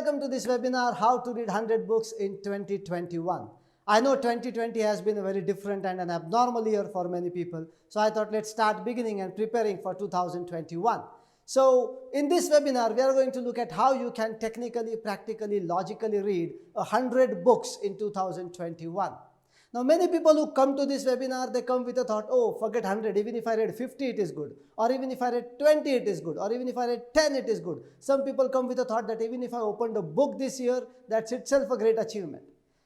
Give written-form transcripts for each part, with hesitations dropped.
welcome to this webinar, How to Read 100 Books in 2021. I know 2020 has been a very different and an abnormal year for many people. So I thought let's start beginning and preparing for 2021. So in this webinar, we are going to look at how you can technically, practically, logically read 100 books in 2021. Now, many people who come to this webinar, they come with a thought, oh, forget 100, even if I read 50, it is good. Or even if I read 20, it is good. Or even if I read 10, it is good. Some people come with a thought that even if I opened a book this year, that's itself a great achievement.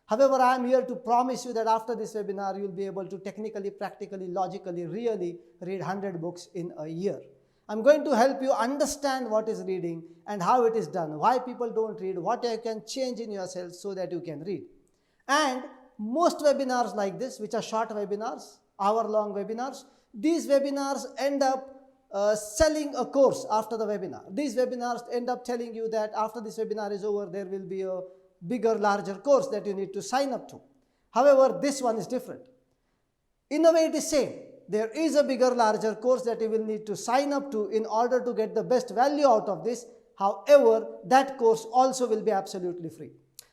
However, I am here to promise you that after this webinar, you'll be able to technically, practically, logically, really read 100 books in a year. I'm going to help you understand what is reading and how it is done, why people don't read, what you can change in yourself so that you can read. And most webinars like this, which are short webinars, hour-long webinars, these webinars end up selling a course after the webinar. These webinars end up telling you that after this webinar is over, there will be a bigger, larger course that you need to sign up to. However, this one is different. In a way, it is same. There is a bigger, larger course that you will need to sign up to in order to get the best value out of this. However, that course also will be absolutely free.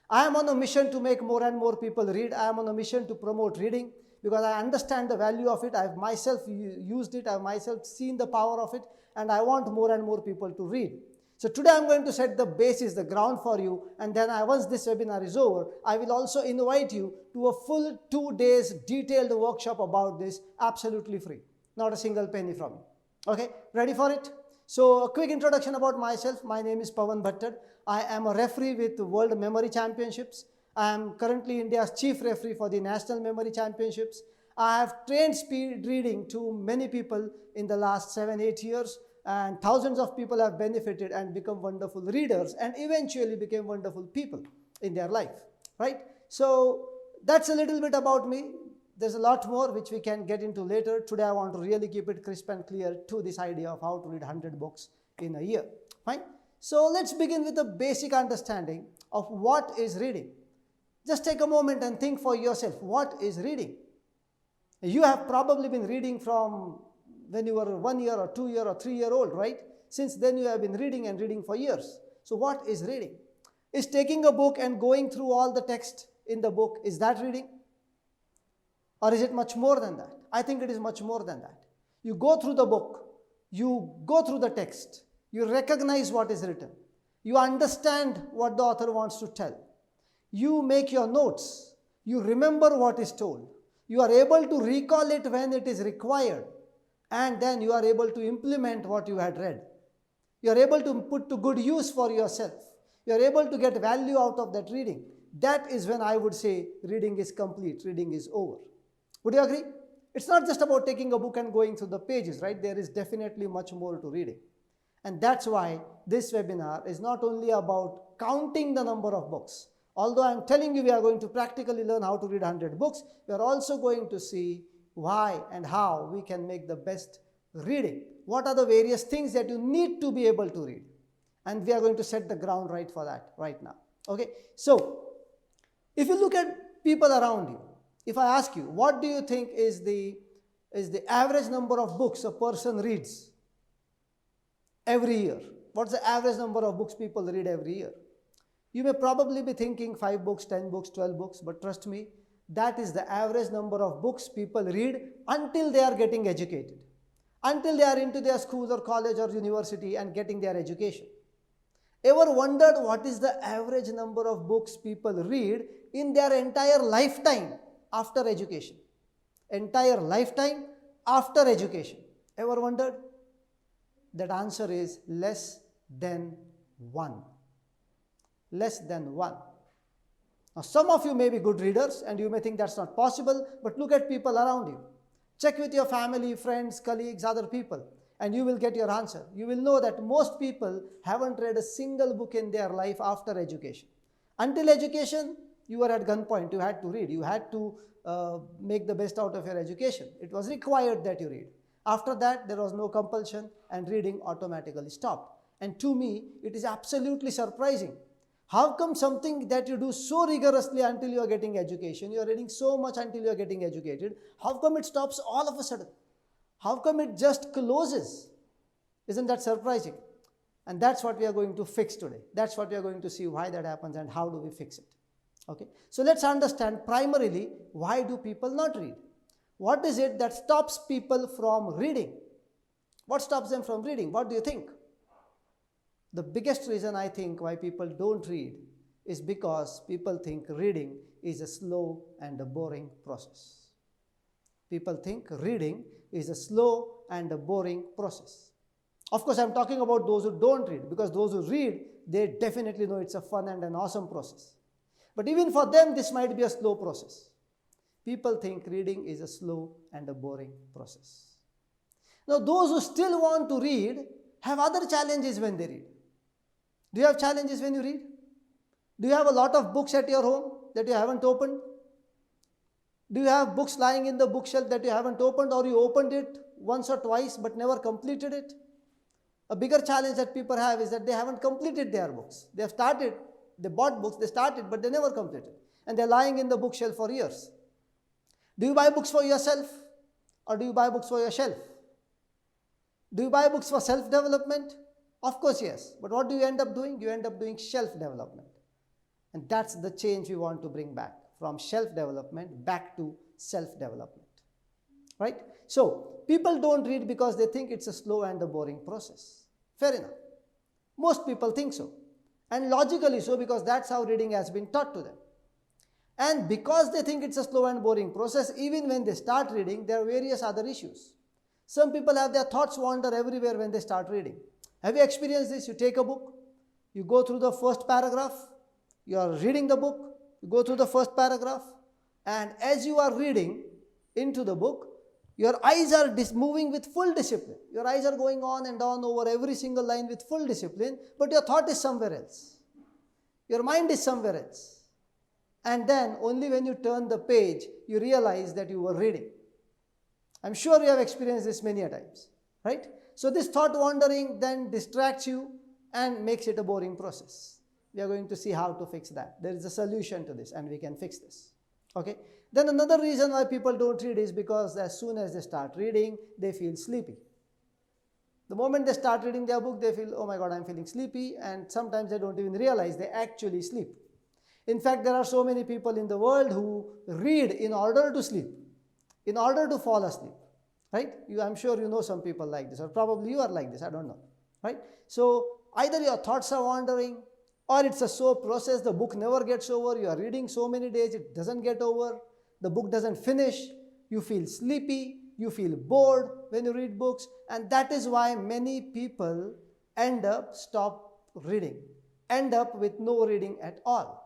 I am on a mission to make more and more people read. I am on a mission to promote reading because I understand the value of it. I have myself used it. I have myself seen the power of it, and I want more and more people to read. So today I am going to set the basis, the ground for you, and then once this webinar is over, I will also invite you to a full 2 days detailed workshop about this, absolutely free. Not a single penny from me. Okay, ready for it? So a quick introduction about myself. My name is Pawan Bhattad. I am a referee with World Memory Championships. I am currently India's chief referee for the National Memory Championships. I have trained speed reading to many people in the last 7-8 years, and thousands of people have benefited and become wonderful readers and eventually became wonderful people in their life, right? So that's a little bit about me. There's a lot more which we can get into later. Today I want to really keep it crisp and clear to this idea of how to read 100 books in a year, fine? So let's begin with a basic understanding of what is reading. Just take a moment and think for yourself, what is reading? You have probably been reading from when you were 1 year or 2 year or 3 year old, right? Since then you have been reading and reading for years. So what is reading? Is taking a book and going through all the text in the book, is that reading? Or is it much more than that? I think it is much more than that. You go through the book, you go through the text, you recognize what is written, you understand what the author wants to tell, you make your notes, you remember what is told, you are able to recall it when it is required, and then you are able to implement what you had read. You are able to put to good use for yourself. You are able to get value out of that reading. That is when I would say reading is complete, reading is over. Would you agree? It's not just about taking a book and going through the pages, right? There is definitely much more to reading. And that's why this webinar is not only about counting the number of books. Although I'm telling you we are going to practically learn how to read 100 books, we are also going to see why and how we can make the best reading. What are the various things that you need to be able to read? And we are going to set the ground right for that right now. Okay, so if you look at people around you, if I ask you, what do you think is the average number of books a person reads every year? What's the average number of books people read every year? You may probably be thinking 5 books, 10 books, 12 books, but trust me, that is the average number of books people read until they are getting educated, until they are into their school or college or university and getting their education. Ever wondered what is the average number of books people read in their entire lifetime after education? Entire lifetime after education. Ever wondered? That answer is less than 1. Less than 1. Now, some of you may be good readers and you may think that's not possible, but look at people around you. Check with your family, friends, colleagues, other people, and you will get your answer. You will know that most people haven't read a single book in their life after education. Until education, you were at gunpoint. You had to read. You had to make the best out of your education. It was required that you read. After that, there was no compulsion and reading automatically stopped. And to me, it is absolutely surprising. How come something that you do so rigorously until you are getting education, you are reading so much until you are getting educated, how come it stops all of a sudden? How come it just closes? Isn't that surprising? And that's what we are going to fix today. That's what we are going to see why that happens and how do we fix it. Okay, so let's understand primarily why do people not read? What is it that stops people from reading? What stops them from reading? What do you think? The biggest reason I think why people don't read is because people think reading is a slow and a boring process. People think reading is a slow and a boring process. Of course, I'm talking about those who don't read, because those who read, they definitely know it's a fun and an awesome process. But even for them, this might be a slow process. People think reading is a slow and a boring process. Now, those who still want to read have other challenges when they read. Do you have challenges when you read? Do you have a lot of books at your home that you haven't opened? Do you have books lying in the bookshelf that you haven't opened, or you opened it once or twice but never completed it? A bigger challenge that people have is that they haven't completed their books. They have started, they bought books, they started, but they never completed. And they're lying in the bookshelf for years. Do you buy books for yourself, or do you buy books for your shelf? Do you buy books for self-development? Of course, yes. But what do you end up doing? You end up doing shelf-development. And that's the change we want to bring back, from shelf-development back to self-development. Right? So, people don't read because they think it's a slow and a boring process. Fair enough. Most people think so. And logically so, because that's how reading has been taught to them. And because they think it's a slow and boring process, even when they start reading, there are various other issues. Some people have their thoughts wander everywhere when they start reading. Have you experienced this? You take a book, you go through the first paragraph, you are reading the book, you go through the first paragraph, and as you are reading into the book, your eyes are moving with full discipline. Your eyes are going on and on over every single line with full discipline, but your thought is somewhere else. Your mind is somewhere else. And then only when you turn the page, you realize that you were reading. I'm sure you have experienced this many a times, right? So this thought wandering then distracts you and makes it a boring process. We are going to see how to fix that. There is a solution to this, and we can fix this. Okay? Then another reason why people don't read is because as soon as they start reading, they feel sleepy. The moment they start reading their book, they feel, oh my God, I'm feeling sleepy, and sometimes they don't even realize they actually sleep. In fact, there are so many people in the world who read in order to sleep, in order to fall asleep, right? I'm sure you know some people like this, or probably you are like this, I don't know, right? So either your thoughts are wandering, or it's a slow process, the book never gets over, you are reading so many days, it doesn't get over, the book doesn't finish, you feel sleepy, you feel bored when you read books, and that is why many people end up stop reading, end up with no reading at all.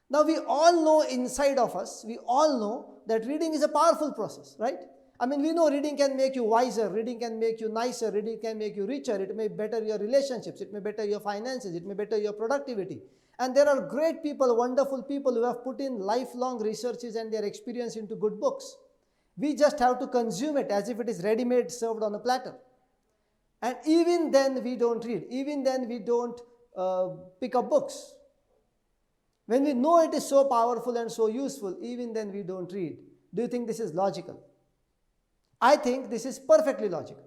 Now we all know inside of us, we all know that reading is a powerful process, right? I mean, we know reading can make you wiser, reading can make you nicer, reading can make you richer, it may better your relationships, it may better your finances, it may better your productivity. And there are great people, wonderful people who have put in lifelong researches and their experience into good books. We just have to consume it as if it is ready-made, served on a platter. And even then we don't read, even then we don't pick up books. When we know it is so powerful and so useful, even then we don't read. Do you think this is logical? I think this is perfectly logical.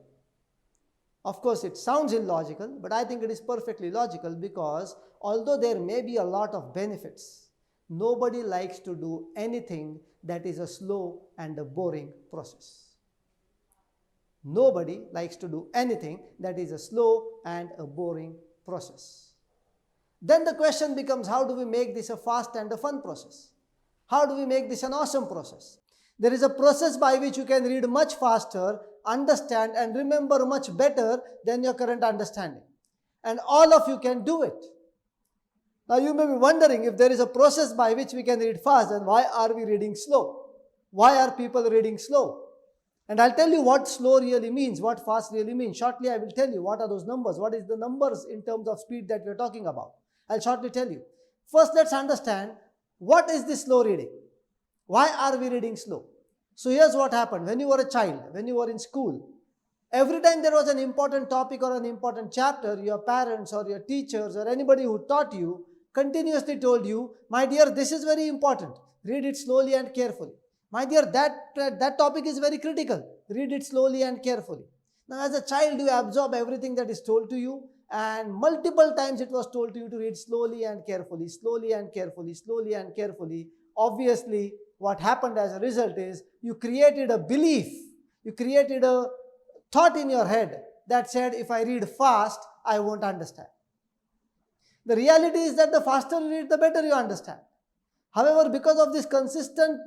Of course, it sounds illogical, but I think it is perfectly logical because although there may be a lot of benefits, nobody likes to do anything that is a slow and a boring process. Nobody likes to do anything that is a slow and a boring process. Then the question becomes, how do we make this a fast and a fun process? How do we make this an awesome process? There is a process by which you can read much faster, understand and remember much better than your current understanding. And all of you can do it. Now you may be wondering, if there is a process by which we can read fast, then why are we reading slow? Why are people reading slow? And I'll tell you what slow really means, what fast really means. Shortly I will tell you what are those numbers, what is the numbers in terms of speed that we're talking about. I'll shortly tell you. First, let's understand what is this slow reading. Why are we reading slow? So here's what happened. When you were a child, when you were in school, every time there was an important topic or an important chapter, your parents or your teachers or anybody who taught you continuously told you, my dear, this is very important. Read it slowly and carefully. My dear, that topic is very critical. Read it slowly and carefully. Now, as a child, you absorb everything that is told to you, and multiple times it was told to you to read slowly and carefully, slowly and carefully, slowly and carefully. Obviously, what happened as a result is you created a belief, you created a thought in your head that said, if I read fast, I won't understand. The reality is that the faster you read, the better you understand. However, because of this consistent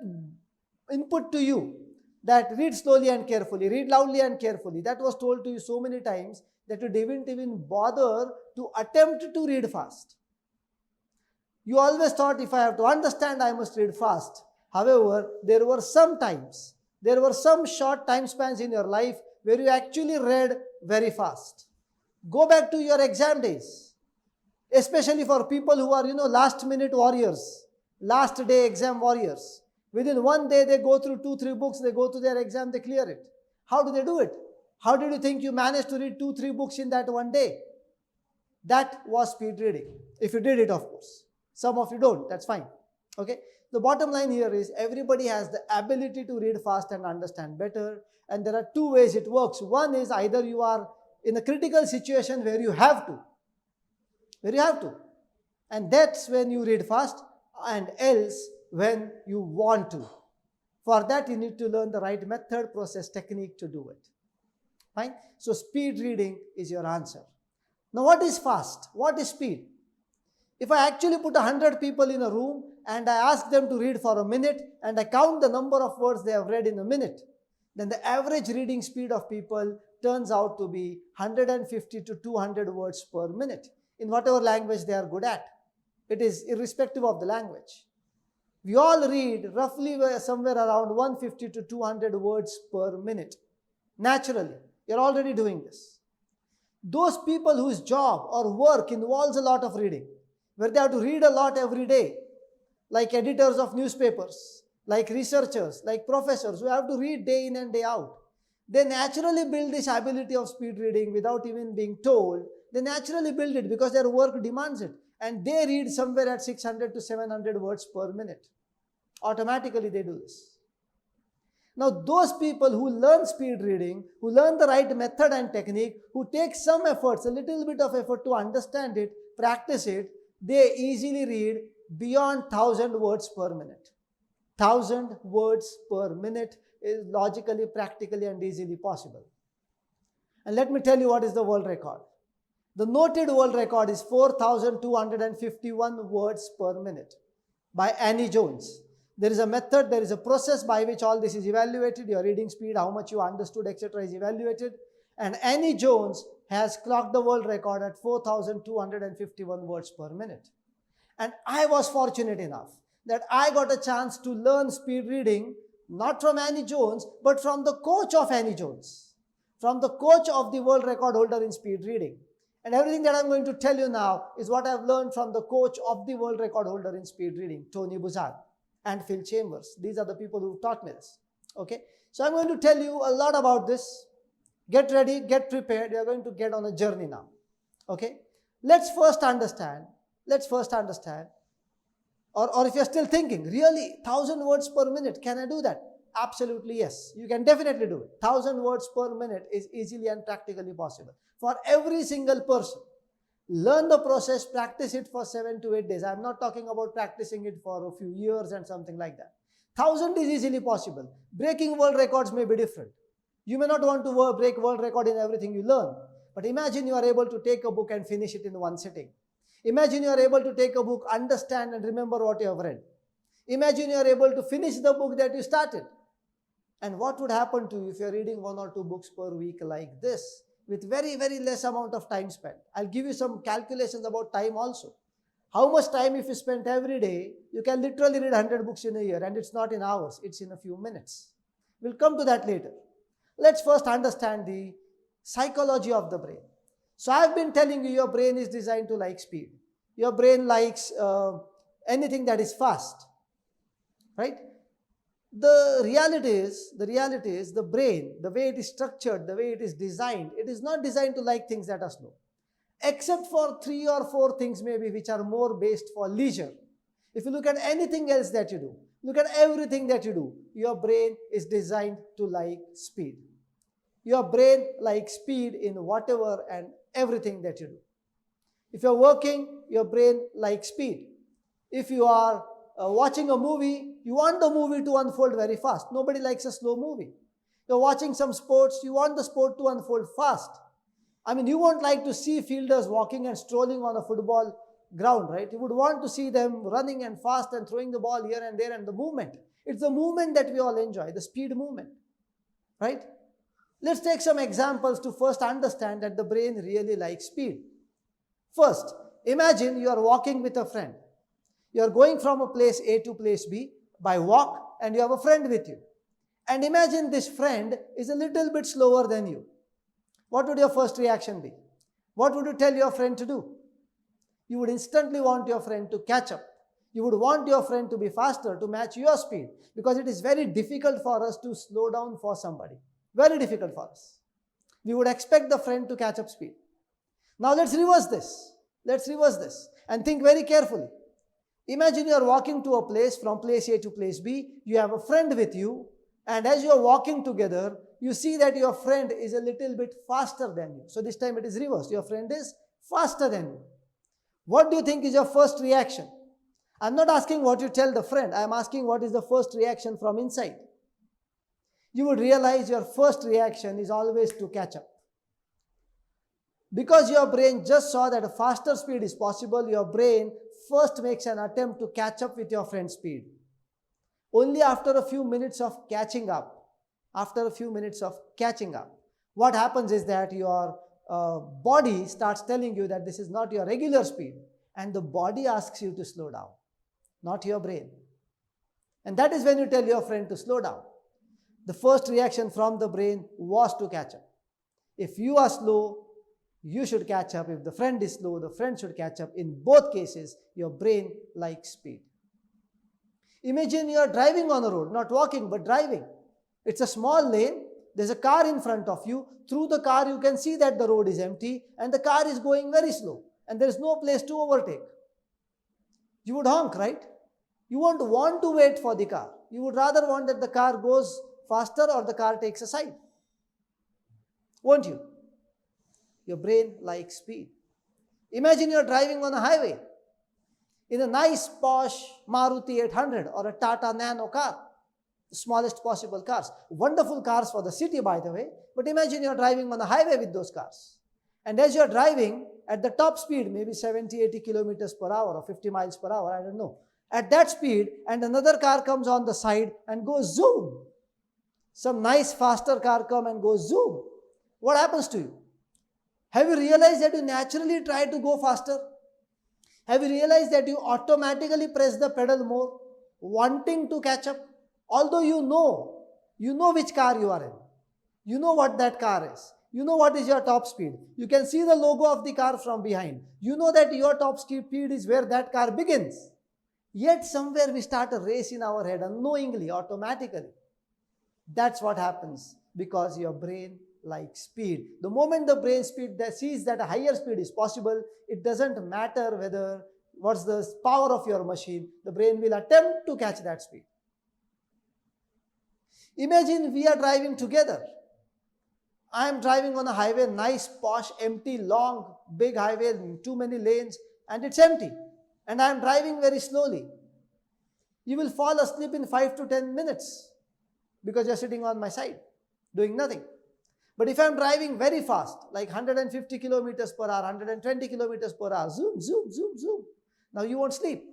input to you, that read slowly and carefully, read loudly and carefully, that was told to you so many times that you didn't even bother to attempt to read fast. You always thought, if I have to understand, I must read fast. However, there were some times, there were some short time spans in your life where you actually read very fast. Go back to your exam days, especially for people who are, last minute warriors, last day exam warriors. Within one day, they go through 2-3 books, they go to their exam, they clear it. How do they do it? How did you think you managed to read 2-3 books in that one day? That was speed reading. If you did it, of course. Some of you don't, that's fine. Okay? The bottom line here is everybody has the ability to read fast and understand better. And there are two ways it works. One is either you are in a critical situation where you have to. And that's when you read fast, and else when you want to. For that, you need to learn the right method, process, technique to do it. Fine? So speed reading is your answer. Now, what is fast? What is speed? If I actually put 100 people in a room and I ask them to read for a minute and I count the number of words they have read in a minute, then the average reading speed of people turns out to be 150 to 200 words per minute in whatever language they are good at. It is irrespective of the language. We all read roughly somewhere around 150 to 200 words per minute. Naturally, you're already doing this. Those people whose job or work involves a lot of reading, where they have to read a lot every day, like editors of newspapers, like researchers, like professors who have to read day in and day out, they naturally build this ability of speed reading without even being told. They naturally build it because their work demands it. And they read somewhere at 600 to 700 words per minute. Automatically they do this. Now those people who learn speed reading, who learn the right method and technique, who take some efforts, a little bit of effort to understand it, practice it, they easily read beyond 1000 words per minute. 1000 words per minute is logically, practically and easily possible. And let me tell you what is the world record. The noted world record is 4,251 words per minute by Annie Jones. There is a method, there is a process by which all this is evaluated. Your reading speed, how much you understood, etc. is evaluated. And Annie Jones has clocked the world record at 4,251 words per minute. And I was fortunate enough that I got a chance to learn speed reading, not from Annie Jones, but from the coach of Annie Jones, from the coach of the world record holder in speed reading. And everything that I'm going to tell you now is what I've learned from the coach of the world record holder in speed reading, Tony Buzan and Phil Chambers. These are the people who taught me this. Okay, so I'm going to tell you a lot about this. Get ready, get prepared. We are going to get on a journey now. Okay, let's first understand, or if you're still thinking, really 1000 words per minute, can I do that? Absolutely yes, you can definitely do it. 1000 words per minute is easily and practically possible for every single person. Learn the process, practice it for 7 to 8 days. I'm not talking about practicing it for a few years and something like that. 1000 is easily possible. Breaking world records may be different. You may not want to break world record in everything you learn, but imagine you are able to take a book and finish it in one sitting. Imagine you are able to take a book, understand and remember what you have read. Imagine you are able to finish the book that you started. And what would happen to you if you are reading 1 or 2 books per week like this, with very, very less amount of time spent? I'll give you some calculations about time also. How much time if you spent every day, you can literally read 100 books in a year, and it's not in hours, it's in a few minutes. We'll come to that later. Let's first understand the psychology of the brain. So I've been telling you your brain is designed to like speed. Your brain likes anything that is fast, right? The reality is the brain, the way it is structured, the way it is designed, it is not designed to like things that are slow. Except for 3 or 4 things maybe which are more based for leisure. If you look at anything else that you do, look at everything that you do, your brain is designed to like speed. Your brain likes speed in whatever and everything that you do. If you're working, your brain likes speed. If you are watching a movie, you want the movie to unfold very fast. Nobody likes a slow movie. You're watching some sports, you want the sport to unfold fast. I mean, you won't like to see fielders walking and strolling on a football ground, right? You would want to see them running and fast and throwing the ball here and there, and the movement. It's the movement that we all enjoy, the speed movement, right? Let's take some examples to first understand that the brain really likes speed. First, imagine you are walking with a friend. You are going from a place A to place B by walk, and you have a friend with you. And imagine this friend is a little bit slower than you. What would your first reaction be? What would you tell your friend to do? You would instantly want your friend to catch up. You would want your friend to be faster, to match your speed, because it is very difficult for us to slow down for somebody. Very difficult for us. We would expect the friend to catch up speed. Now let's reverse this. Let's reverse this and think very carefully. Imagine you are walking to a place from place A to place B. You have a friend with you, and as you are walking together, you see that your friend is a little bit faster than you. So this time it is reversed. Your friend is faster than you. What do you think is your first reaction? I'm not asking what you tell the friend. I'm asking what is the first reaction from inside. You would realize your first reaction is always to catch up. Because your brain just saw that a faster speed is possible, your brain first makes an attempt to catch up with your friend's speed. Only after a few minutes of catching up, what happens is that your body starts telling you that this is not your regular speed, and the body asks you to slow down, not your brain. And that is when you tell your friend to slow down. The first reaction from the brain was to catch up. If you are slow, you should catch up. If the friend is slow, the friend should catch up. In both cases, your brain likes speed. Imagine you are driving on a road, not walking, but driving. It's a small lane. There's a car in front of you. Through the car, you can see that the road is empty and the car is going very slow and there is no place to overtake. You would honk, right? You won't want to wait for the car. You would rather want that the car goes faster or the car takes a side. Won't you? Your brain likes speed. Imagine you're driving on a highway in a nice posh Maruti 800 or a Tata Nano car, the smallest possible cars. Wonderful cars for the city, by the way, but imagine you're driving on a highway with those cars. And as you're driving at the top speed, maybe 70, 80 kilometers per hour or 50 miles per hour, I don't know. At that speed, and another car comes on the side and goes zoom. Some nice faster car come and goes zoom. What happens to you? Have you realized that you naturally try to go faster? Have you realized that you automatically press the pedal more, wanting to catch up? Although you know which car you are in. You know what that car is. You know what is your top speed. You can see the logo of the car from behind. You know that your top speed is where that car begins. Yet somewhere we start a race in our head unknowingly, automatically. That's what happens because your brain likes speed. The moment the brain sees that a higher speed is possible, it doesn't matter what's the power of your machine, the brain will attempt to catch that speed. Imagine we are driving together. I am driving on a highway, nice, posh, empty, long, big highway, too many lanes, and it's empty. And I am driving very slowly. You will fall asleep in 5 to 10 minutes because you're sitting on my side, doing nothing. But if I'm driving very fast, like 150 kilometers per hour, 120 kilometers per hour, zoom, zoom, zoom, zoom, now you won't sleep.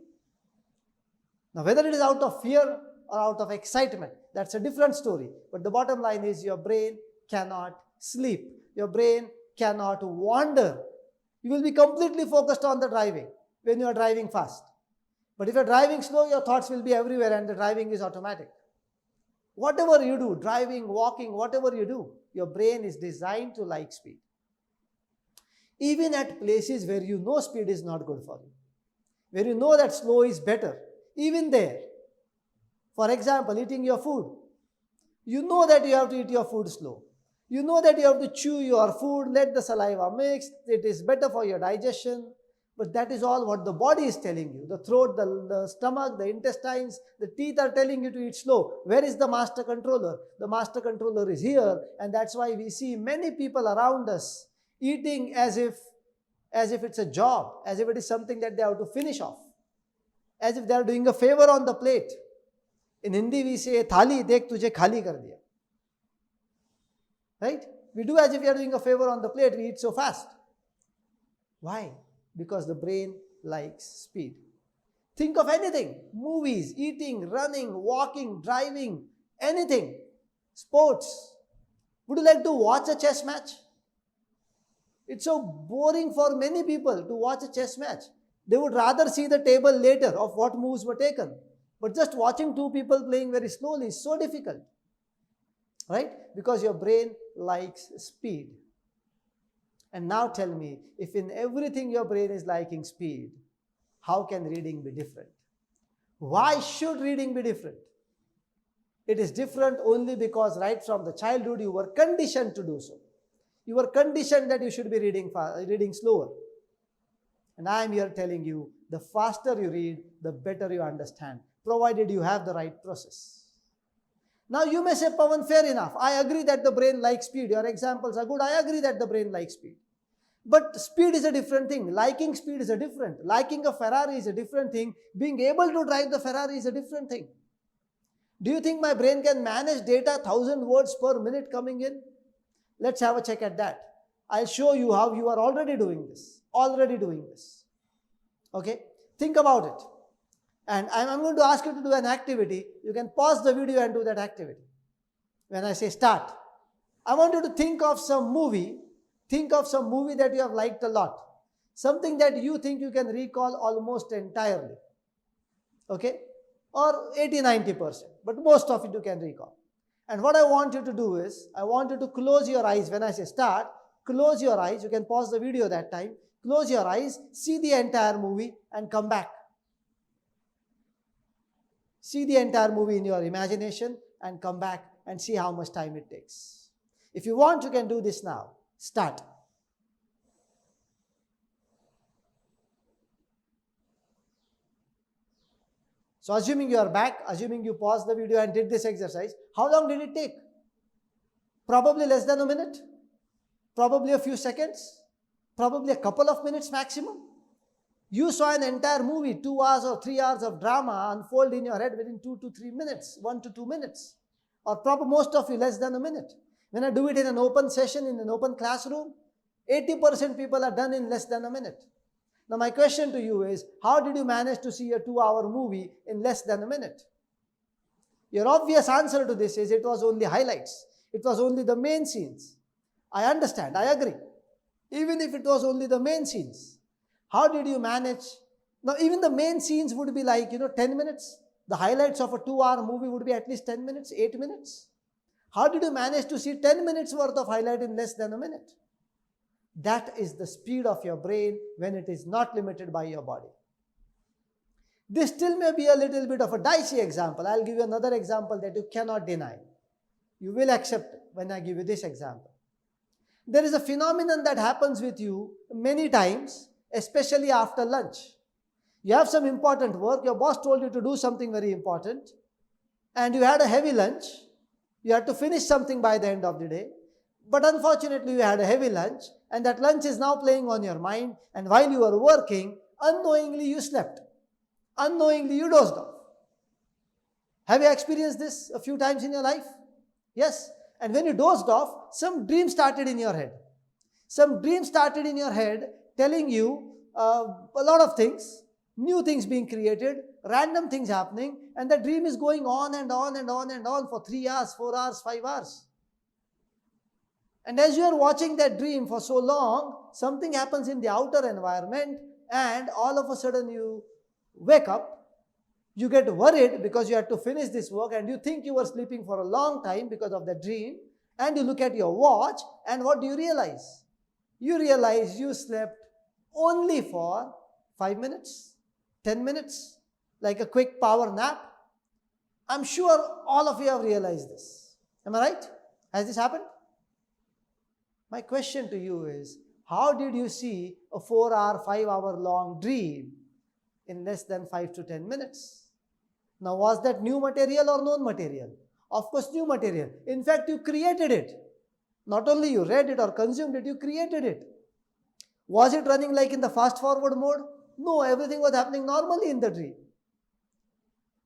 Now whether it is out of fear or out of excitement, that's a different story. But the bottom line is your brain cannot sleep. Your brain cannot wander. You will be completely focused on the driving when you are driving fast. But if you are driving slow, your thoughts will be everywhere and the driving is automatic. Whatever you do, driving, walking, whatever you do, your brain is designed to like speed. Even at places where you know speed is not good for you, where you know that slow is better, even there. For example, eating your food. You know that you have to eat your food slow. You know that you have to chew your food, let the saliva mix. It is better for your digestion. But that is all what the body is telling you. The throat, the stomach, the intestines, the teeth are telling you to eat slow. Where is the master controller? The master controller is here, and that's why we see many people around us eating as if it's a job, as if it is something that they have to finish off, as if they are doing a favor on the plate. In Hindi we say, thali dekh tujhe khali kar diya. Right? We do as if we are doing a favor on the plate, we eat so fast. Why? Because the brain likes speed. Think of anything, movies, eating, running, walking, driving, anything, sports. Would you like to watch a chess match? It's so boring for many people to watch a chess match. They would rather see the table later of what moves were taken. But just watching two people playing very slowly is so difficult. Right? Because your brain likes speed. And now tell me, if in everything your brain is liking speed, how can reading be different? Why should reading be different? It is different only because right from the childhood you were conditioned to do so. You were conditioned that you should be reading slower. And I am here telling you, the faster you read, the better you understand, provided you have the right process. Now you may say, Pawan, fair enough. I agree that the brain likes speed. Your examples are good. I agree that the brain likes speed. But speed is a different thing. Liking speed is a different. Liking a Ferrari is a different thing. Being able to drive the Ferrari is a different thing. Do you think my brain can manage data 1,000 words per minute coming in? Let's have a check at that. I'll show you how you are already doing this. Okay? Think about it. And I'm going to ask you to do an activity. You can pause the video and do that activity. When I say start, I want you to think of some movie. Think of some movie that you have liked a lot. Something that you think you can recall almost entirely. Okay? Or 80-90%. But most of it you can recall. And what I want you to do is, I want you to close your eyes. When I say start, close your eyes. You can pause the video that time. Close your eyes, see the entire movie and come back. See the entire movie in your imagination and come back and see how much time it takes. If you want, you can do this now. Start. So assuming you are back, assuming you paused the video and did this exercise, how long did it take? Probably less than a minute. Probably a few seconds. Probably a couple of minutes maximum. You saw an entire movie, 2 hours or 3 hours of drama unfold in your head within 2 to 3 minutes, 1 to 2 minutes. Or probably most of you less than a minute. When I do it in an open session, in an open classroom, 80% people are done in less than a minute. Now my question to you is, how did you manage to see a 2-hour movie in less than a minute? Your obvious answer to this is, it was only highlights. It was only the main scenes. I understand, I agree. Even if it was only the main scenes. How did you manage? Now even the main scenes would be like, 10 minutes. The highlights of a 2-hour movie would be at least 10 minutes, 8 minutes. How did you manage to see 10 minutes worth of highlight in less than a minute? That is the speed of your brain when it is not limited by your body. This still may be a little bit of a dicey example. I'll give you another example that you cannot deny. You will accept when I give you this example. There is a phenomenon that happens with you many times, especially after lunch. You have some important work, your boss told you to do something very important, and you had a heavy lunch. You had to finish something by the end of the day. But unfortunately, you had a heavy lunch, and that lunch is now playing on your mind, and while you were working, unknowingly you slept. Unknowingly you dozed off. Have you experienced this a few times in your life? Yes. And when you dozed off, some dream started in your head. Some dream started in your head telling you a lot of things, new things being created, random things happening, and the dream is going on and on and on and on for 3 hours, 4 hours, 5 hours. And as you are watching that dream for so long, something happens in the outer environment, and all of a sudden you wake up. You get worried because you had to finish this work, and you think you were sleeping for a long time because of the dream, and you look at your watch, and what do you realize? You realize you slept only for 5 minutes, 10 minutes, like a quick power nap. I'm sure all of you have realized this. Am I right? Has this happened? My question to you is, How did you see a 4-hour, 5-hour long dream in less than 5 to 10 minutes? Now, was that new material or known material? Of course, new material. In fact, you created it. Not only you read it or consumed it, you created it. Was it running like in the fast forward mode? No, everything was happening normally in the dream.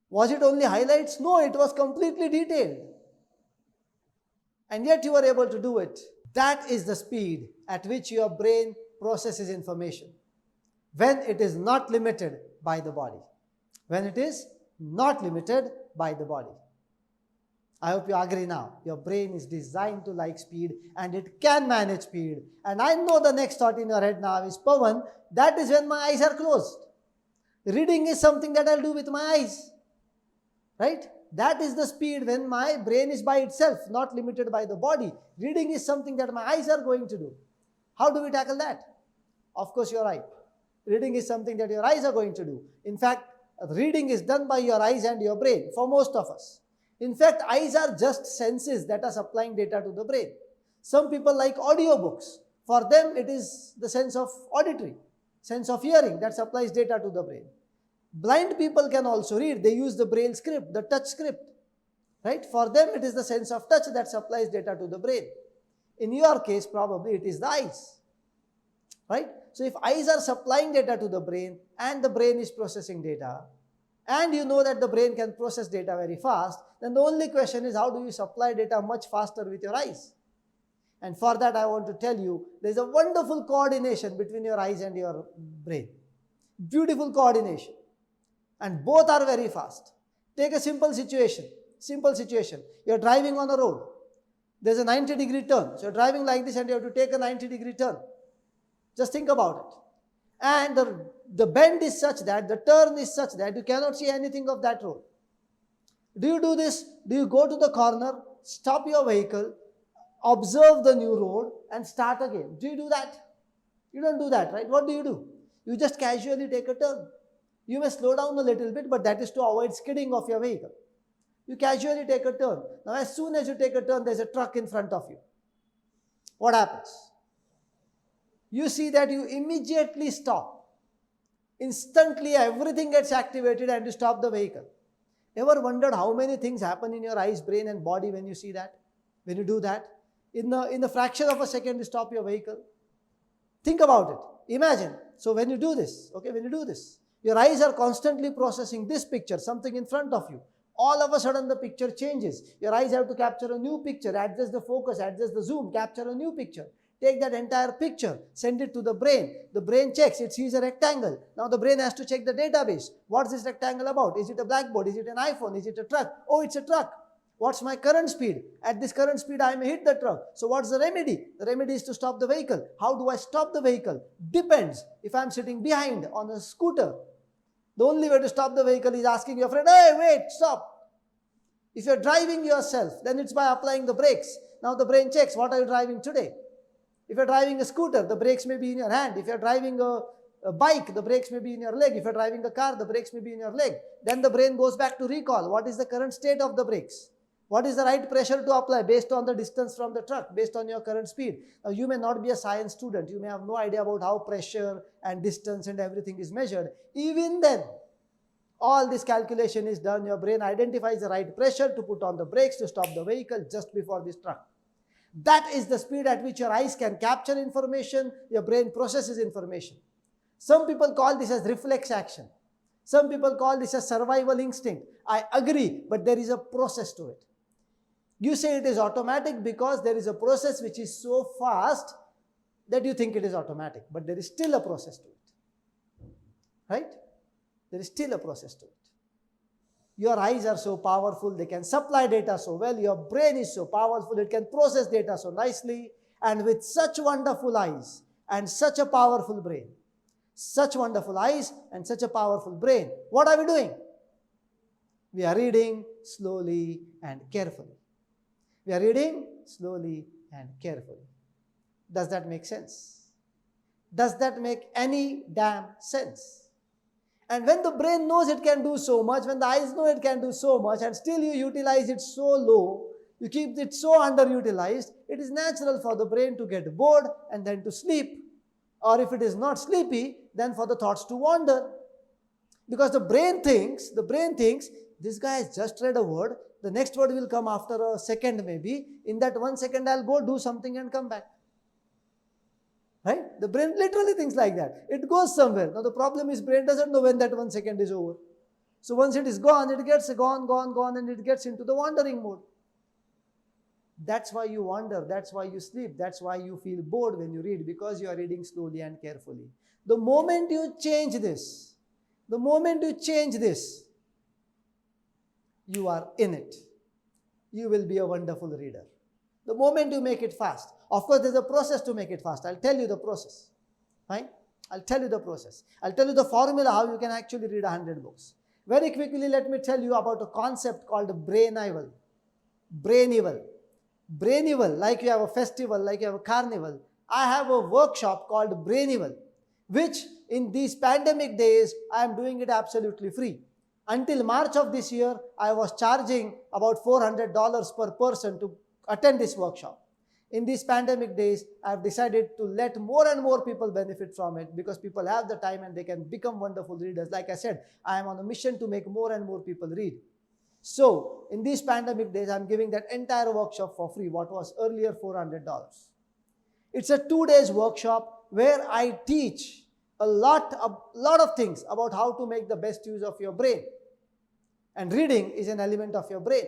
Was it only highlights? No, it was completely detailed. And yet you were able to do it. That is the speed at which your brain processes information when it is not limited by the body. When it is not limited by the body. I hope you agree now. Your brain is designed to like speed and it can manage speed. And I know the next thought in your head now is, Pawan, that is when my eyes are closed. Reading is something that I'll do with my eyes. Right? That is the speed when my brain is by itself, not limited by the body. Reading is something that my eyes are going to do. How do we tackle that? Of course, you're right. Reading is something that your eyes are going to do. In fact, reading is done by your eyes and your brain for most of us. In fact, eyes are just senses that are supplying data to the brain. Some people like audiobooks. For them, it is the sense of auditory, sense of hearing that supplies data to the brain. Blind people can also read. They use the braille script, the touch script. Right? For them, it is the sense of touch that supplies data to the brain. In your case, probably it is the eyes. Right? So if eyes are supplying data to the brain and the brain is processing data, and you know that the brain can process data very fast, then the only question is, how do you supply data much faster with your eyes? And for that, I want to tell you, there is a wonderful coordination between your eyes and your brain. Beautiful coordination. And both are very fast. Take a simple situation. You're driving on a road. There's a 90-degree turn. So you're driving like this and you have to take a 90-degree turn. Just think about it. And the bend is such that, the turn is such that you cannot see anything of that road. Do you do this? Do you go to the corner, stop your vehicle, observe the new road and start again? Do you do that? You don't do that, right? What do? You just casually take a turn. You may slow down a little bit, but that is to avoid skidding of your vehicle. You casually take a turn. Now, as soon as you take a turn, there's a truck in front of you. What happens? You see that you immediately stop. Instantly, everything gets activated and you stop the vehicle. Ever wondered how many things happen in your eyes, brain and body when you see that? When you do that? In the fraction of a second, you stop your vehicle. Think about it. Imagine. So when you do this, your eyes are constantly processing this picture, something in front of you. All of a sudden, the picture changes. Your eyes have to capture a new picture, adjust the focus, adjust the zoom, capture a new picture. Take that entire picture, send it to the brain. The brain checks, it sees a rectangle. Now the brain has to check the database. What's this rectangle about? Is it a blackboard? Is it an iPhone? Is it a truck? Oh, it's a truck. What's my current speed? At this current speed, I may hit the truck. So what's the remedy? The remedy is to stop the vehicle. How do I stop the vehicle? Depends. If I'm sitting behind on a scooter, the only way to stop the vehicle is asking your friend, hey, wait, stop. If you're driving yourself, then it's by applying the brakes. Now the brain checks, what are you driving today? If you're driving a scooter, the brakes may be in your hand. If you're driving a bike, the brakes may be in your leg. If you're driving a car, the brakes may be in your leg. Then the brain goes back to recall. What is the current state of the brakes? What is the right pressure to apply based on the distance from the truck, based on your current speed? Now, you may not be a science student. You may have no idea about how pressure and distance and everything is measured. Even then, all this calculation is done. Your brain identifies the right pressure to put on the brakes to stop the vehicle just before this truck. That is the speed at which your eyes can capture information, your brain processes information. Some people call this as reflex action. Some people call this as survival instinct. I agree, but there is a process to it. You say it is automatic because there is a process which is so fast that you think it is automatic, but there is still a process to it. Right? There is still a process to it. Your eyes are so powerful, they can supply data so well. Your brain is so powerful, it can process data so nicely. And with such wonderful eyes and such a powerful brain, such wonderful eyes and such a powerful brain, what are we doing? We are reading slowly and carefully. We are reading slowly and carefully. Does that make sense? Does that make any damn sense? And when the brain knows it can do so much, when the eyes know it can do so much, and still you utilize it so low, you keep it so underutilized, it is natural for the brain to get bored and then to sleep. Or if it is not sleepy, then for the thoughts to wander. Because the brain thinks, this guy has just read a word, the next word will come after a second maybe. In that 1 second, I'll go do something and come back. Right? The brain literally thinks like that. It goes somewhere. Now the problem is brain doesn't know when that 1 second is over. So once it is gone, it gets gone, and it gets into the wandering mode. That's why you wander, that's why you sleep, that's why you feel bored when you read, because you are reading slowly and carefully. The moment you change this, you are in it. You will be a wonderful reader. The moment you make it fast. Of course, there's a process to make it fast. I'll tell you the process. Fine? I'll tell you the process. I'll tell you the formula how you can actually read 100 books. Very quickly, let me tell you about a concept called Braineval. Braineval, like you have a festival, like you have a carnival. I have a workshop called Braineval, which in these pandemic days, I am doing it absolutely free. Until March of this year, I was charging about $400 per person to attend this workshop. In these pandemic days, I have decided to let more and more people benefit from it, because people have the time and they can become wonderful readers. Like I said, I am on a mission to make more and more people read. So, in these pandemic days, I am giving that entire workshop for free, what was earlier $400. It's a 2 days workshop where I teach a lot of things about how to make the best use of your brain. And reading is an element of your brain.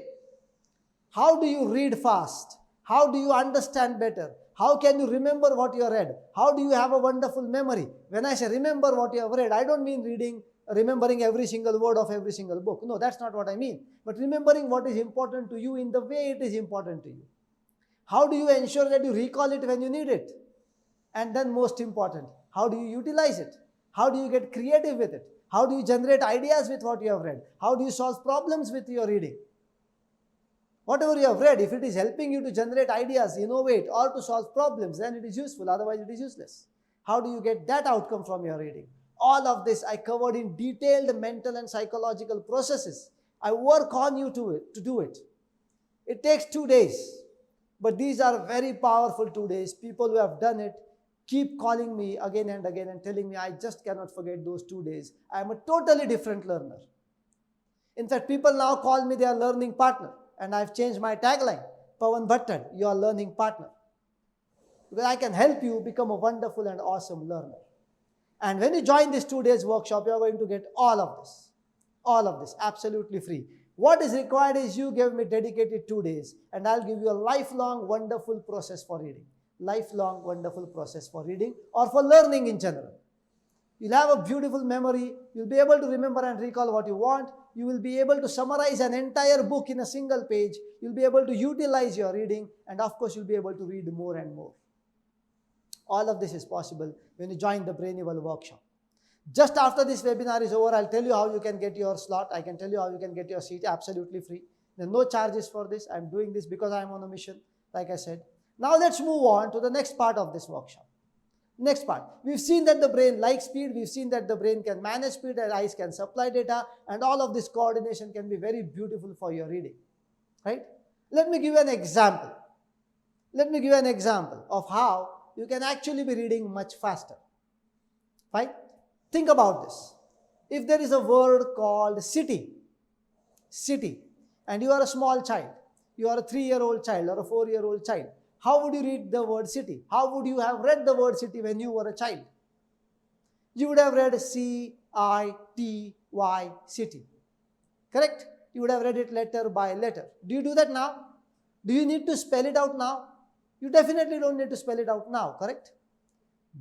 How do you read fast? How do you understand better? How can you remember what you have read? How do you have a wonderful memory? When I say remember what you have read, I don't mean remembering every single word of every single book. No, that's not what I mean. But remembering what is important to you in the way it is important to you. How do you ensure that you recall it when you need it? And then most important, how do you utilize it? How do you get creative with it? How do you generate ideas with what you have read? How do you solve problems with your reading? Whatever you have read, if it is helping you to generate ideas, innovate, or to solve problems, then it is useful. Otherwise, it is useless. How do you get that outcome from your reading? All of this I covered in detailed mental and psychological processes. I work on you to do it. It takes 2 days. But these are very powerful 2 days. People who have done it keep calling me again and again and telling me, I just cannot forget those 2 days. I am a totally different learner. In fact, people now call me their learning partner. And I've changed my tagline, Pawan Bhattan, your learning partner. Because I can help you become a wonderful and awesome learner. And when you join this 2 days workshop, you are going to get all of this, absolutely free. What is required is you give me dedicated 2 days, and I'll give you a lifelong wonderful process for reading. Lifelong wonderful process for reading or for learning in general. You'll have a beautiful memory. You'll be able to remember and recall what you want. You will be able to summarize an entire book in a single page. You'll be able to utilize your reading, and of course, you'll be able to read more and more. All of this is possible when you join the Braineval workshop. Just after this webinar is over, I'll tell you how you can get your slot. I can tell you how you can get your seat absolutely free. There are no charges for this. I'm doing this because I'm on a mission, like I said. Now let's move on to the next part of this workshop. Next part, we've seen that the brain likes speed, we've seen that the brain can manage speed, and eyes can supply data, and all of this coordination can be very beautiful for your reading, right? Let me give you an example. Let me give you an example of how you can actually be reading much faster, right? Think about this. If there is a word called city, and you are a small child, you are a 3-year-old child or a 4-year-old child, how would you read the word city? How would you have read the word city when you were a child? You would have read C-I-T-Y, city. Correct? You would have read it letter by letter. Do you do that now? Do you need to spell it out now? You definitely don't need to spell it out now, correct?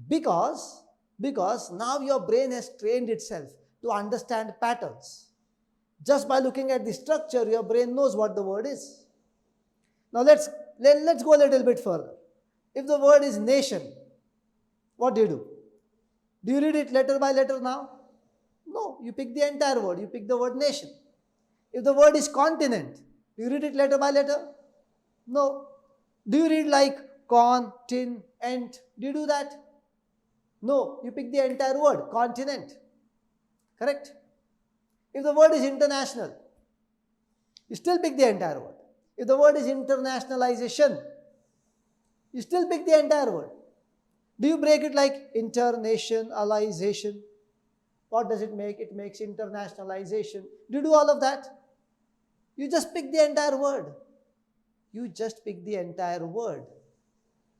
Because now your brain has trained itself to understand patterns. Just by looking at the structure, your brain knows what the word is. Now let's go a little bit further. If the word is nation, what do? Do you read it letter by letter now? No, you pick the entire word. You pick the word nation. If the word is continent, do you read it letter by letter? No. Do you read like continent? Do you do that? No, you pick the entire word, continent. Correct? If the word is international, you still pick the entire word. If the word is internationalization, you still pick the entire word. Do you break it like internationalization? What does it make? It makes internationalization. Do you do all of that? You just pick the entire word. You just pick the entire word.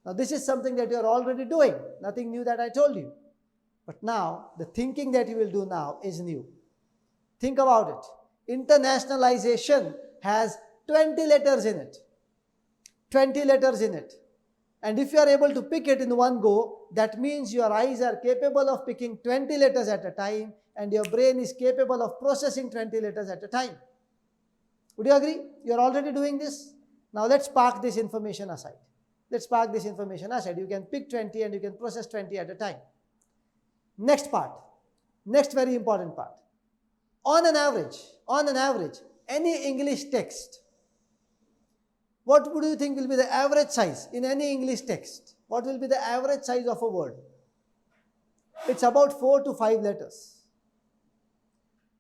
Now this is something that you are already doing. Nothing new that I told you. But now, the thinking that you will do now is new. Think about it. Internationalization has 20 letters in it. 20 letters in it. And if you are able to pick it in one go, that means your eyes are capable of picking 20 letters at a time and your brain is capable of processing 20 letters at a time. Would you agree? You are already doing this? Now let's park this information aside. Let's park this information aside. You can pick 20 and you can process 20 at a time. Next part. Next very important part. On an average, any English text, what would you think will be the average size in any English text? What will be the average size of a word? It's about 4 to 5 letters.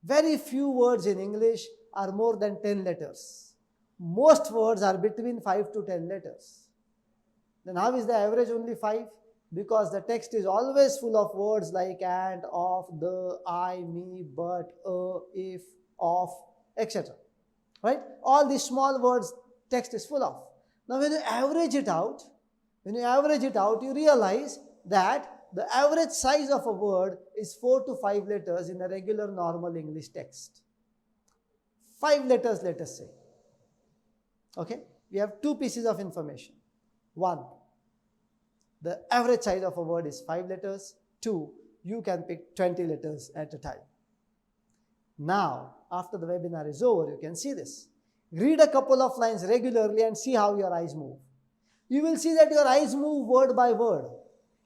Very few words in English are more than 10 letters. Most words are between 5 to 10 letters. Then how is the average only 5? Because the text is always full of words like and, of, the, I, me, but, if, of, etc. Right? All these small words text is full of. Now when you average it out, you realize that the average size of a word is 4 to 5 letters in a regular normal English text. 5 letters, let us say. Okay? We have 2 pieces of information. 1, the average size of a word is 5 letters. 2, you can pick 20 letters at a time. Now, after the webinar is over, you can see this. Read a couple of lines regularly and see how your eyes move. You will see that your eyes move word by word.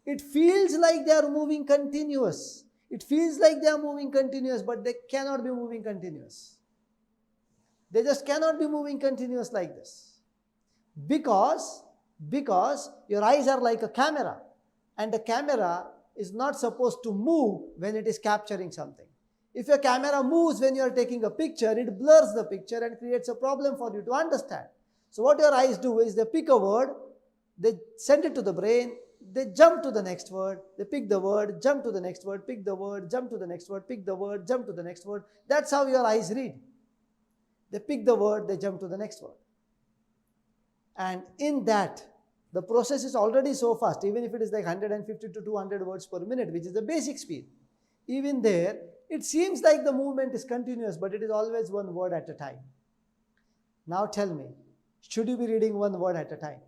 It feels like they are moving continuous. It feels like they are moving continuous, but they cannot be moving continuous. They just cannot be moving continuous like this. Because your eyes are like a camera, and the camera is not supposed to move when it is capturing something. If your camera moves when you are taking a picture, it blurs the picture and creates a problem for you to understand. So what your eyes do is they pick a word, they send it to the brain, they jump to the next word, they pick the word, jump to the next word, pick the word, jump to the next word, pick the word, jump to the next word. That's how your eyes read. They pick the word, they jump to the next word. And in that, the process is already so fast, even if it is like 150 to 200 words per minute, which is the basic speed. Even there, it seems like the movement is continuous, but it is always one word at a time. Now tell me, should you be reading one word at a time?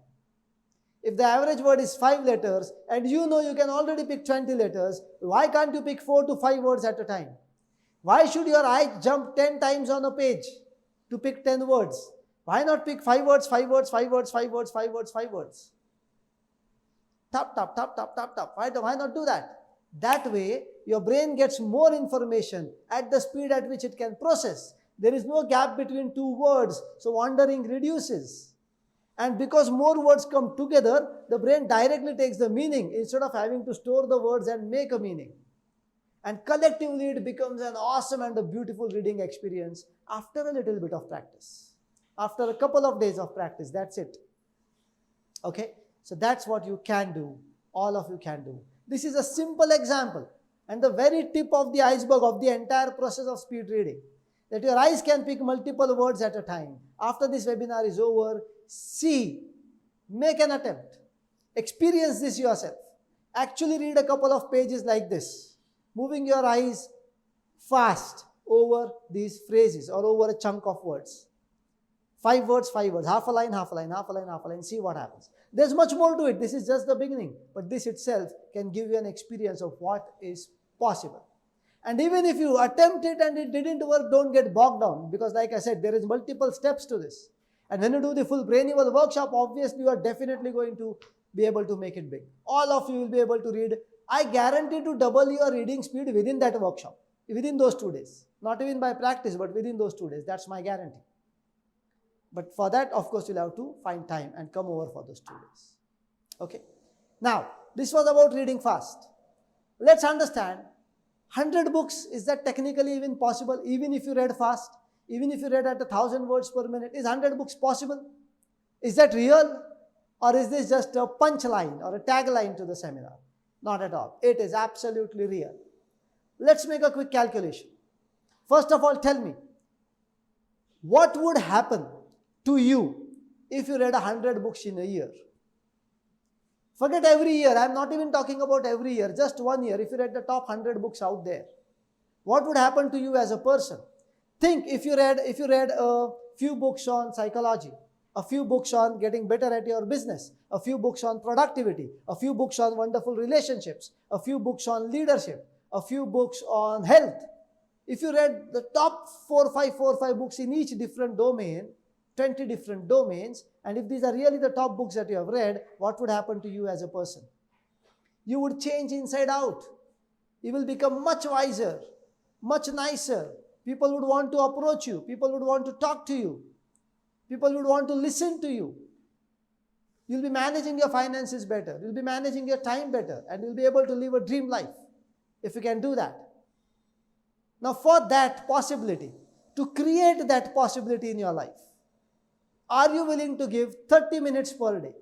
If the average word is 5 letters, and you know you can already pick 20 letters, why can't you pick 4 to 5 words at a time? Why should your eye jump 10 times on a page to pick 10 words? Why not pick 5 words, 5 words, 5 words, 5 words, 5 words, 5 words? Tap, tap, tap, tap, tap, tap. Why not do that? That way, your brain gets more information at the speed at which it can process. There is no gap between 2 words, so wandering reduces. And because more words come together, the brain directly takes the meaning instead of having to store the words and make a meaning. And collectively, it becomes an awesome and a beautiful reading experience after a little bit of practice. After a couple of days of practice, that's it. Okay? So that's what you can do. All of you can do. This is a simple example and the very tip of the iceberg of the entire process of speed reading. That your eyes can pick multiple words at a time. After this webinar is over, see, make an attempt. Experience this yourself. Actually read a couple of pages like this, moving your eyes fast over these phrases or over a chunk of words. 5 words, 5 words, half a line, half a line, half a line, half a line, see what happens. There's much more to it. This is just the beginning, but this itself can give you an experience of what is possible. And even if you attempt it and it didn't work, don't get bogged down, because like I said, there is multiple steps to this. And when you do the full Brainival workshop, obviously you are definitely going to be able to make it big. All of you will be able to read. I guarantee to double your reading speed within that workshop, within those 2 days. Not even by practice, but within those 2 days. That's my guarantee. But for that, of course, you'll have to find time and come over for those 2 days. Okay. Now, this was about reading fast. Let's understand, 100 books, is that technically even possible? Even if you read fast, even if you read at 1,000 words per minute, is 100 books possible? Is that real? Or is this just a punchline or a tagline to the seminar? Not at all. It is absolutely real. Let's make a quick calculation. First of all, tell me, what would happen to you if you read 100 books in a year? Forget every year. I'm not even talking about every year. Just 1 year. If you read the top 100 books out there, what would happen to you as a person? Think if you read a few books on psychology, a few books on getting better at your business, a few books on productivity, a few books on wonderful relationships, a few books on leadership, a few books on health. If you read the top 4 or 5 books in each different domain, 20 different domains, and if these are really the top books that you have read, what would happen to you as a person? You would change inside out. You will become much wiser, much nicer. People would want to approach you. People would want to talk to you. People would want to listen to you. You'll be managing your finances better. You'll be managing your time better. And you'll be able to live a dream life if you can do that. Now for that possibility, to create that possibility in your life, are you willing to give 30 minutes per day?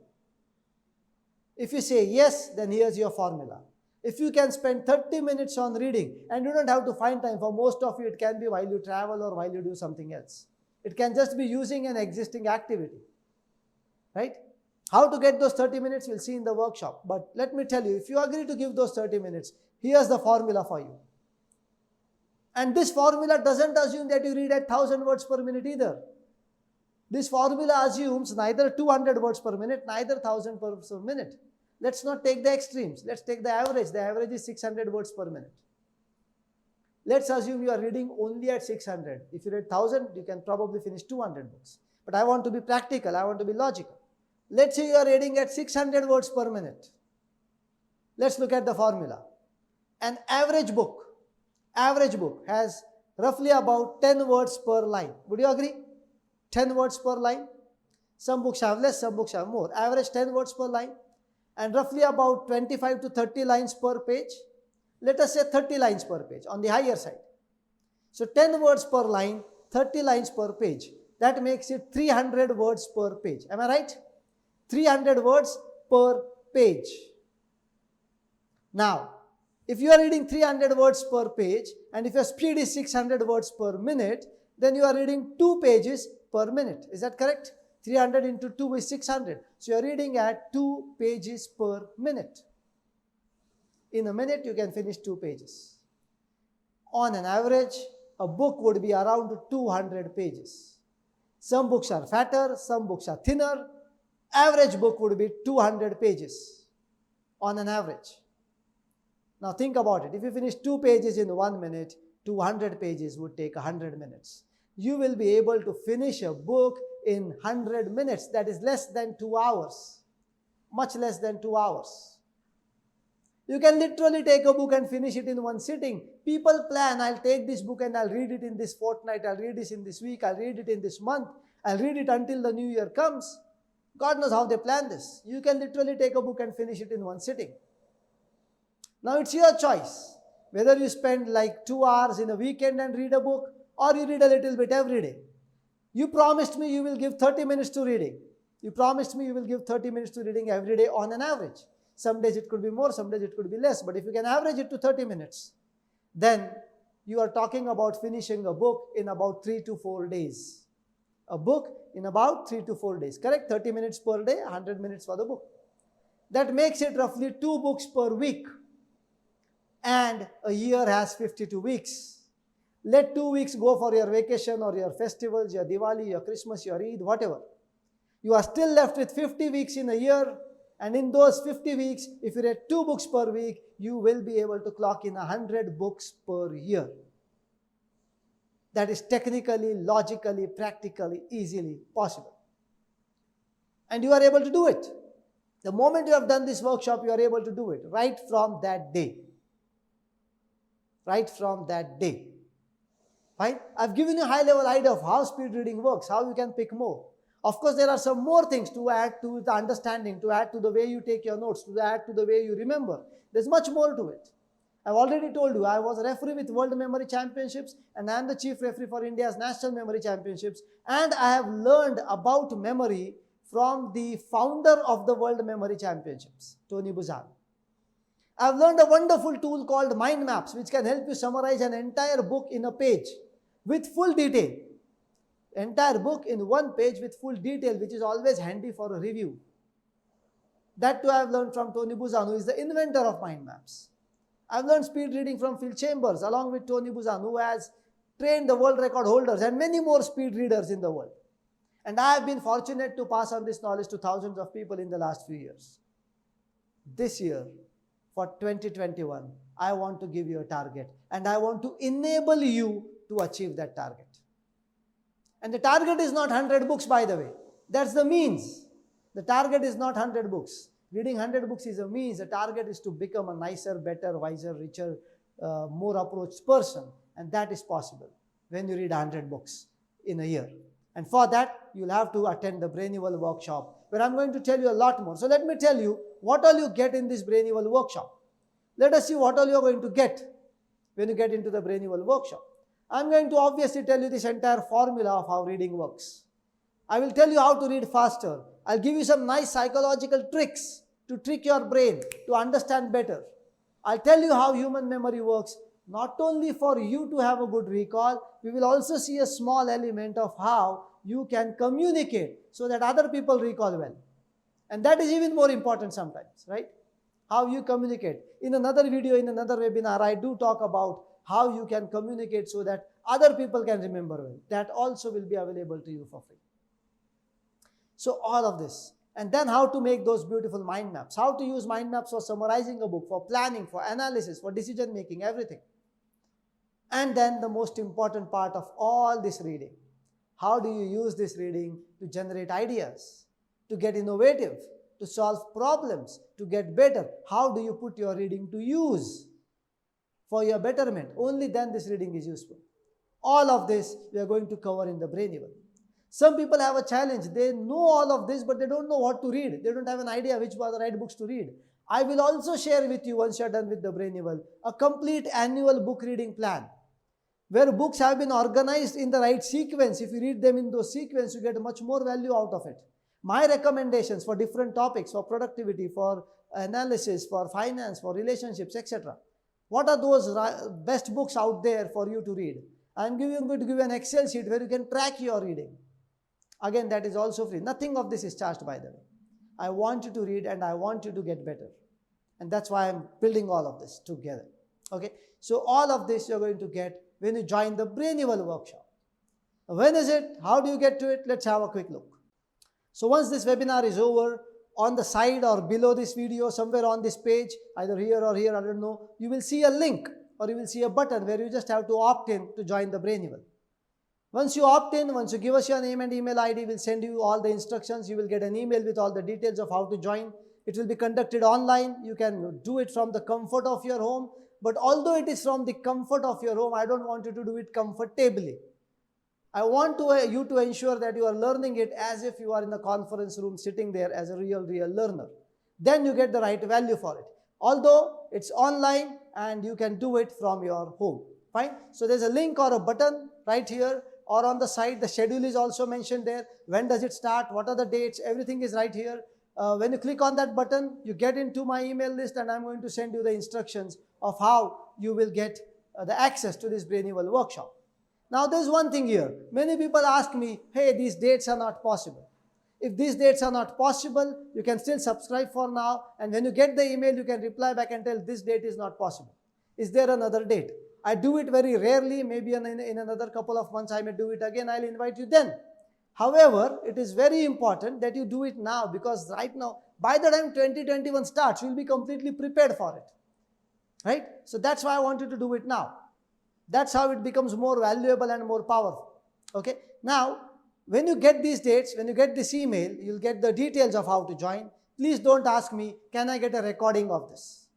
If you say yes, then here's your formula. If you can spend 30 minutes on reading, and you don't have to find time, for most of you it can be while you travel or while you do something else. It can just be using an existing activity, right? How to get those 30 minutes, we'll see in the workshop. But let me tell you, if you agree to give those 30 minutes, here's the formula for you. And this formula doesn't assume that you read at 1,000 words per minute either. This formula assumes neither 200 words per minute, neither 1,000 words per minute. Let's not take the extremes. Let's take the average. The average is 600 words per minute. Let's assume you are reading only at 600. If you read 1,000, you can probably finish 200 books. But I want to be practical. I want to be logical. Let's say you are reading at 600 words per minute. Let's look at the formula. An average book has roughly about 10 words per line. Would you agree? 10 words per line. Some books have less, some books have more. Average 10 words per line. And roughly about 25 to 30 lines per page. Let us say 30 lines per page on the higher side. So 10 words per line, 30 lines per page. That makes it 300 words per page. Am I right? 300 words per page. Now, if you are reading 300 words per page, and if your speed is 600 words per minute, then you are reading 2 pages per minute. Is that correct? 300 into 2 is 600. So you are reading at 2 pages per minute. In a minute, you can finish 2 pages. On an average, a book would be around 200 pages. Some books are fatter, some books are thinner. Average book would be 200 pages on an average. Now think about it. If you finish 2 pages in 1 minute, 200 pages would take 100 minutes. You will be able to finish a book in 100 minutes. That is less than 2 hours. Much less than 2 hours. You can literally take a book and finish it in one sitting. People plan, I'll take this book and I'll read it in this fortnight, I'll read this in this week, I'll read it in this month, I'll read it until the new year comes. God knows how they plan this. You can literally take a book and finish it in one sitting. Now it's your choice. Whether you spend like 2 hours in a weekend and read a book, or you read a little bit every day. You promised me you will give 30 minutes to reading. You promised me you will give 30 minutes to reading every day on an average. Some days it could be more, some days it could be less. But if you can average it to 30 minutes, then you are talking about finishing a book in about 3 to 4 days. A book in about 3 to 4 days. Correct? 30 minutes per day, 100 minutes for the book. That makes it roughly 2 books per week. And a year has 52 weeks. Let 2 weeks go for your vacation or your festivals, your Diwali, your Christmas, your Eid, whatever. You are still left with 50 weeks in a year. And in those 50 weeks, if you read 2 books per week, you will be able to clock in 100 books per year. That is technically, logically, practically, easily possible. And you are able to do it. The moment you have done this workshop, you are able to do it right from that day. Right from that day. Fine? I've given you a high-level idea of how speed reading works, how you can pick more. Of course, there are some more things to add to the understanding, to add to the way you take your notes, to add to the way you remember. There's much more to it. I've already told you, I was a referee with World Memory Championships, and I am the chief referee for India's National Memory Championships, and I have learned about memory from the founder of the World Memory Championships, Tony Buzan. I've learned a wonderful tool called Mind Maps, which can help you summarize an entire book in a page with full detail. Entire book in one page with full detail, which is always handy for a review. That too I have learned from Tony Buzan, who is the inventor of mind maps. I've learned speed reading from Phil Chambers, along with Tony Buzan, who has trained the world record holders and many more speed readers in the world. And I have been fortunate to pass on this knowledge to thousands of people in the last few years. This year, for 2021, I want to give you a target, and I want to enable you to achieve that target. And the target is not 100 books, by the way. That's the means. The target is not 100 books. Reading 100 books is a means. The target is to become a nicer, better, wiser, richer, more approached person. And that is possible when you read 100 books in a year. And for that, you'll have to attend the Brainival workshop, where I'm going to tell you a lot more. So let me tell you what all you get in this Brainival workshop. Let us see what all you're going to get when you get into the Brainival workshop. I'm going to obviously tell you this entire formula of how reading works. I will tell you how to read faster. I'll give you some nice psychological tricks to trick your brain to understand better. I'll tell you how human memory works, not only for you to have a good recall, we will also see a small element of how you can communicate so that other people recall well. And that is even more important sometimes, right? How you communicate. In another video, in another webinar, I do talk about how you can communicate so that other people can remember well. That also will be available to you for free. So all of this. And then how to make those beautiful mind maps. How to use mind maps for summarizing a book, for planning, for analysis, for decision making, everything. And then the most important part of all this reading. How do you use this reading to generate ideas, to get innovative, to solve problems, to get better? How do you put your reading to use for your betterment? Only then this reading is useful. All of this we are going to cover in the Brainival. Some people have a challenge. They know all of this, but they don't know what to read. They don't have an idea which are the right books to read. I will also share with you, once you are done with the Brainival, a complete annual book reading plan, where books have been organized in the right sequence. If you read them in those sequence, you get much more value out of it. My recommendations for different topics, for productivity, for analysis, for finance, for relationships, etc. What are those best books out there for you to read? I'm going to give you an Excel sheet where you can track your reading. Again, that is also free. Nothing of this is charged, by the way. I want you to read and I want you to get better. And that's why I'm building all of this together. Okay? So all of this you're going to get when you join the Brainival workshop. When is it? How do you get to it? Let's have a quick look. So once this webinar is over, on the side or below this video, somewhere on this page, either here or here, I don't know, you will see a link or you will see a button where you just have to opt in to join the Brainival. Once you opt in, once you give us your name and email ID, we'll send you all the instructions. You will get an email with all the details of how to join. It will be conducted online. You can do it from the comfort of your home. But although it is from the comfort of your home, I don't want you to do it comfortably. I want you to ensure that you are learning it as if you are in a conference room sitting there as a real learner. Then you get the right value for it. Although it's online and you can do it from your home. Fine. So there's a link or a button right here or on the side. The schedule is also mentioned there. When does it start? What are the dates? Everything is right here. When you click on that button, you get into my email list and I'm going to send you the instructions of how you will get the access to this Brainival workshop. Now there's one thing here. Many people ask me, hey, these dates are not possible. If these dates are not possible, you can still subscribe for now. And when you get the email, you can reply back and tell this date is not possible. Is there another date? I do it very rarely. Maybe in another couple of months, I may do it again. I'll invite you then. However, it is very important that you do it now, because right now, by the time 2021 starts, you'll be completely prepared for it. Right? So that's why I want you to do it now. That's how it becomes more valuable and more powerful. Okay? Now, when you get these dates, when you get this email, you'll get the details of how to join. Please don't ask me, can I get a recording of this?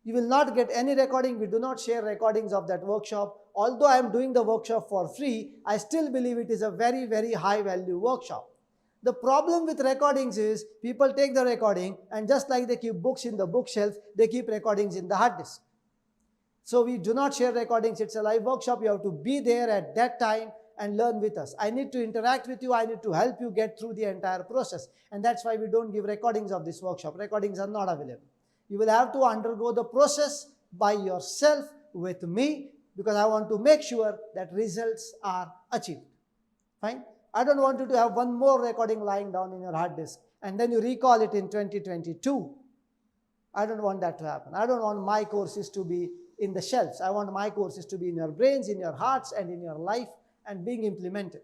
You will not get any recording. We do not share recordings of that workshop. Although I am doing the workshop for free, I still believe it is a very, very high value workshop. The problem with recordings is people take the recording and just like they keep books in the bookshelf, they keep recordings in the hard disk. So we do not share recordings. It's a live workshop. You have to be there at that time and learn with us. I need to interact with you. I need to help you get through the entire process. And that's why we don't give recordings of this workshop. Recordings are not available. You will have to undergo the process by yourself with me, because I want to make sure that results are achieved. Fine? I don't want you to have one more recording lying down in your hard disk and then you recall it in 2022. I don't want that to happen. I don't want my courses to be in the shelves. I want my courses to be in your brains, in your hearts, and in your life and being implemented.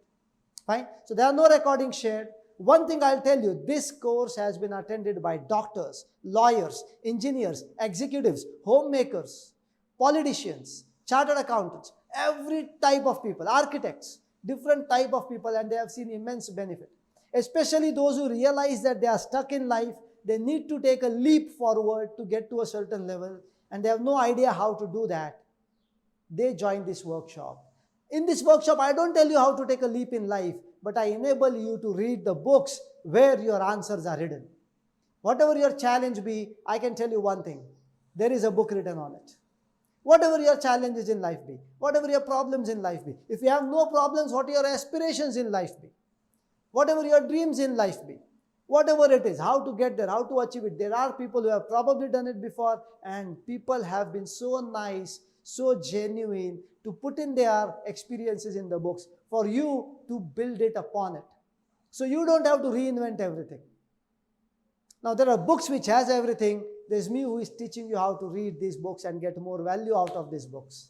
Fine? So there are no recordings shared. One thing I'll tell you, this course has been attended by doctors, lawyers, engineers, executives, homemakers, politicians, chartered accountants, every type of people, architects, different type of people, and they have seen immense benefit. Especially those who realize that they are stuck in life, they need to take a leap forward to get to a certain level, and they have no idea how to do that. They join this workshop. In this workshop, I don't tell you how to take a leap in life, but I enable you to read the books where your answers are hidden. Whatever your challenge be, I can tell you one thing. There is a book written on it. Whatever your challenges in life be, whatever your problems in life be, if you have no problems, what your aspirations in life be, whatever your dreams in life be, whatever it is, how to get there, how to achieve it, there are people who have probably done it before, and people have been so nice, so genuine to put in their experiences in the books for you to build it upon it. So you don't have to reinvent everything. Now there are books which has everything. There's me who is teaching you how to read these books and get more value out of these books.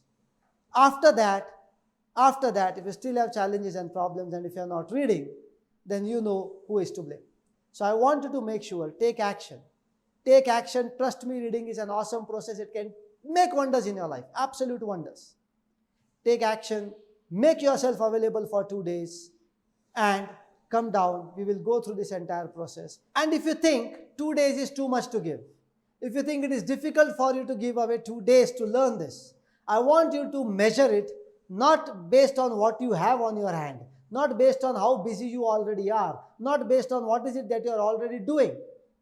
After that, if you still have challenges and problems and if you're not reading, then you know who is to blame. So I want you to make sure, take action. Take action. Trust me, reading is an awesome process. It can make wonders in your life, absolute wonders. Take action, make yourself available for 2 days and come down. We will go through this entire process. And if you think 2 days is too much to give, if you think it is difficult for you to give away 2 days to learn this, I want you to measure it not based on what you have on your hand, not based on how busy you already are, not based on what is it that you are already doing,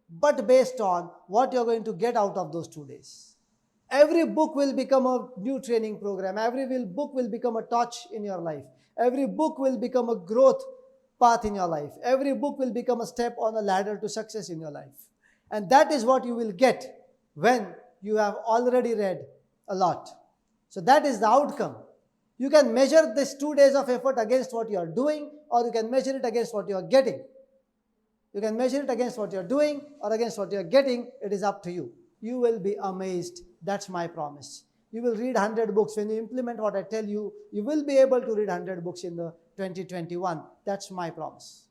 but based on what you are going to get out of those 2 days. Every book will become a new training program. Every book will become a touch in your life. Every book will become a growth path in your life. Every book will become a step on a ladder to success in your life. And that is what you will get when you have already read a lot. So that is the outcome. You can measure this 2 days of effort against what you are doing, or you can measure it against what you are getting. You can measure it against what you are doing or against what you are getting. It is up to you. You will be amazed. That's my promise. You will read 100 books. When you implement what I tell you, you will be able to read 100 books in the 2021. That's my promise.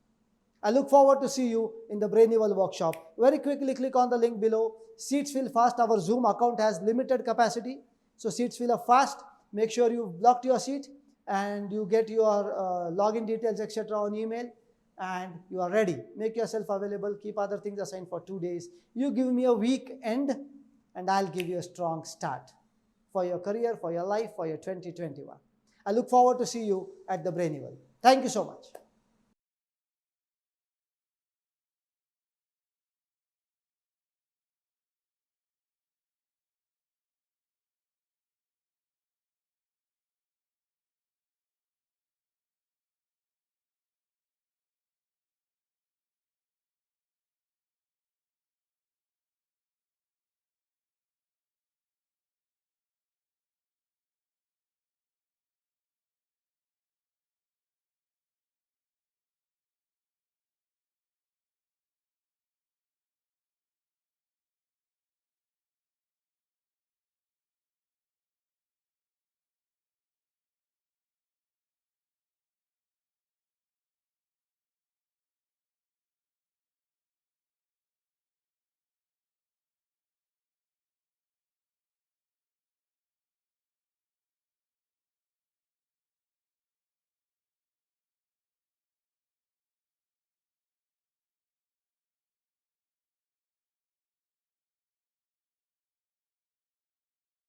I look forward to see you in the Brainival workshop. Very quickly click on the link below. Seats fill fast. Our Zoom account has limited capacity. So seats fill up fast. Make sure you've blocked your seat and you get your login details, etc. on email. And you are ready. Make yourself available. Keep other things assigned for 2 days. You give me a week end and I'll give you a strong start for your career, for your life, for your 2021. I look forward to see you at the Brainival. Thank you so much.